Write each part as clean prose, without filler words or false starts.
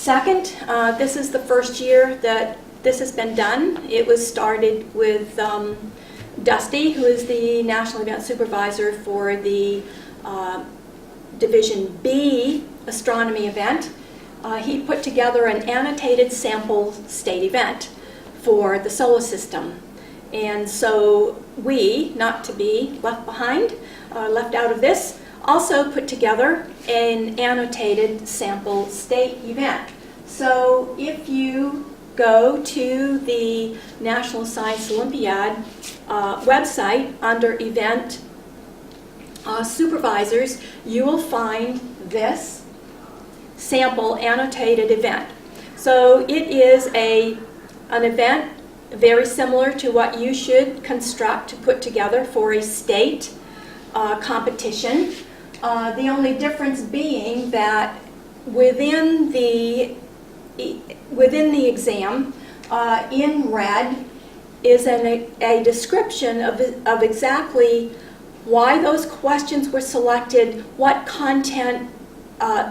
Second, this is the first year that this has been done. It was started with Dusty, who is the National Event Supervisor for the Division B Astronomy event. He put together an annotated sample state event for the solar system. And so we, not to be left behind, left out of this, also put together an annotated sample state event. So if you go to the National Science Olympiad website under Event Supervisors, you will find this sample annotated event. So it is an event very similar to what you should construct to put together for a state competition. The only difference being that within the exam, in red, is a description of exactly why those questions were selected, what content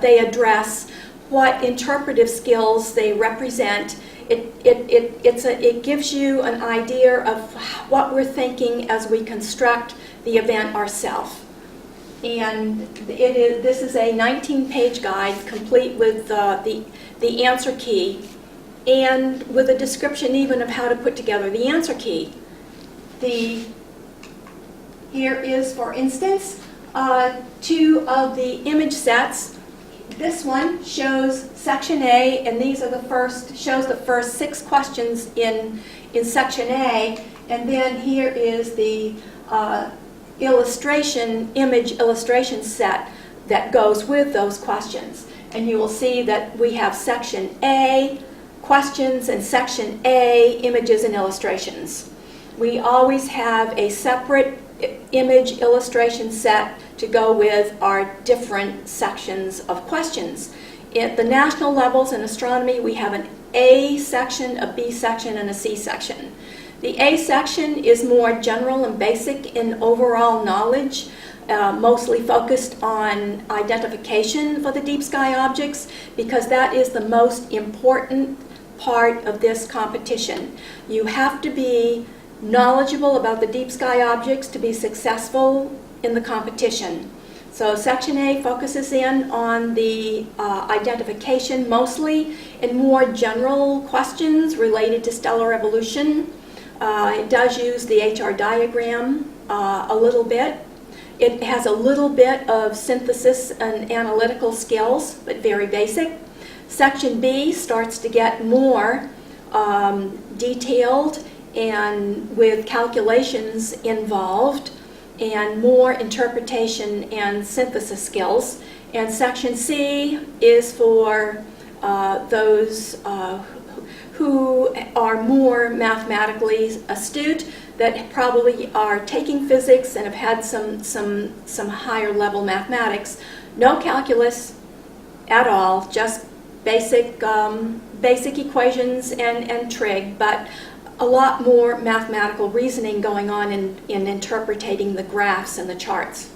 they address, what interpretive skills they represent. It gives you an idea of what we're thinking as we construct the event ourselves. And this is a 19-page guide complete with the answer key and with a description even of how to put together the answer key. Here is, for instance, two of the image sets. This one shows section A, and these are shows the first 6 questions in section A, and then here is the image illustration set that goes with those questions. And you will see that we have section A, questions, and section A, images and illustrations. We always have a separate image illustration set to go with our different sections of questions. At the national levels in astronomy, we have an A section, a B section, and a C section. The A section is more general and basic in overall knowledge, mostly focused on identification for the deep sky objects, because that is the most important part of this competition. You have to be knowledgeable about the deep sky objects to be successful in the competition. So section A focuses in on the identification mostly, and more general questions related to stellar evolution. It does use the HR diagram a little bit. It has a little bit of synthesis and analytical skills, but very basic. Section B starts to get more detailed and with calculations involved and more interpretation and synthesis skills. And section C is for those who are more mathematically astute, that probably are taking physics and have had some higher level mathematics. No calculus at all, just basic equations and trig, but a lot more mathematical reasoning going on in interpreting the graphs and the charts.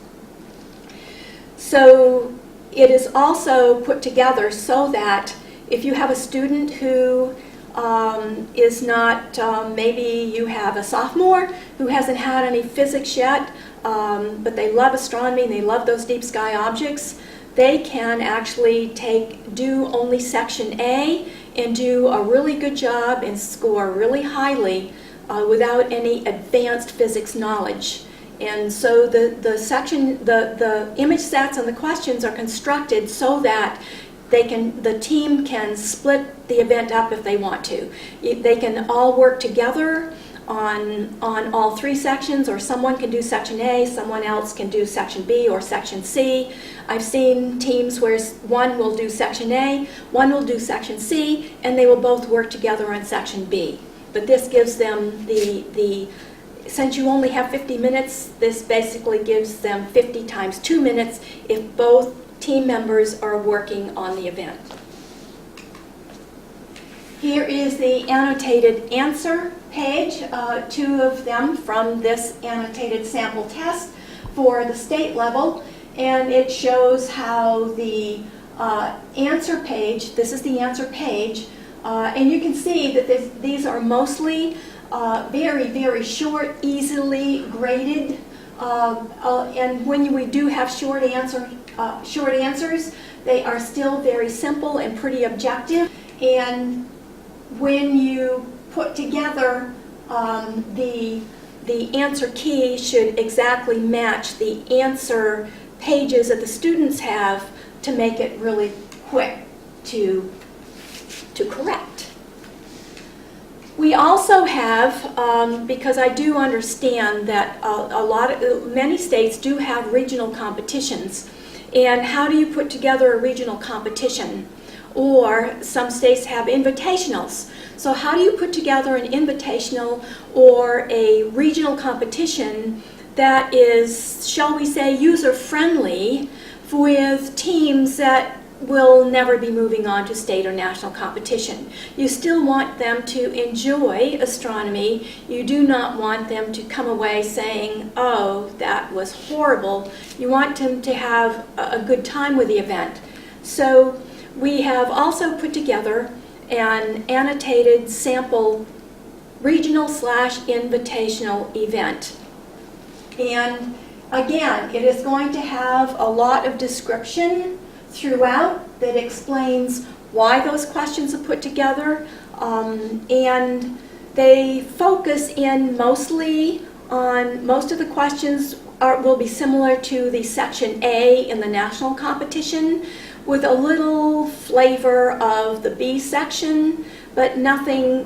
So it is also put together so that if you have a student who is not, maybe you have a sophomore who hasn't had any physics yet, but they love astronomy and they love those deep sky objects, they can actually do only section A and do a really good job and score really highly without any advanced physics knowledge. And so the image sets and the questions are constructed so that the team can split the event up if they want to. They can all work together on all 3 sections, or someone can do section A, someone else can do section B or section C. I've seen teams where one will do section A, one will do section C, and they will both work together on section B. But this gives them since you only have 50 minutes, this basically gives them 50 times 2 minutes if both team members are working on the event. Here is the annotated answer page, 2 of them from this annotated sample test for the state level, and it shows how the answer page. This is the answer page. And you can see that these are mostly very, very short, easily graded. And when we do have short answers, they are still very simple and pretty objective. And when you put together the answer key should exactly match the answer pages that the students have to make it really quick to correct. We also have, because I do understand that many states do have regional competitions. And how do you put together a regional competition? Or some states have invitationals. So how do you put together an invitational or a regional competition that is, shall we say, user-friendly with teams that will never be moving on to state or national competition? You still want them to enjoy astronomy. You do not want them to come away saying, oh, that was horrible. You want them to have a good time with the event. So we have also put together an annotated sample regional/invitational event. And again, it is going to have a lot of description throughout that explains why those questions are put together, and they focus in mostly on, most of the questions will be similar to the section A in the national competition, with a little flavor of the B section, but nothing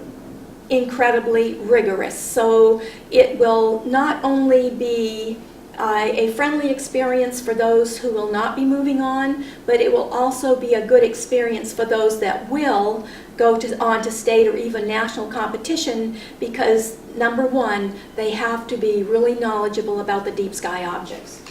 incredibly rigorous. So it will not only be a friendly experience for those who will not be moving on, but it will also be a good experience for those that will go on to state or even national competition, because number one, they have to be really knowledgeable about the deep sky objects.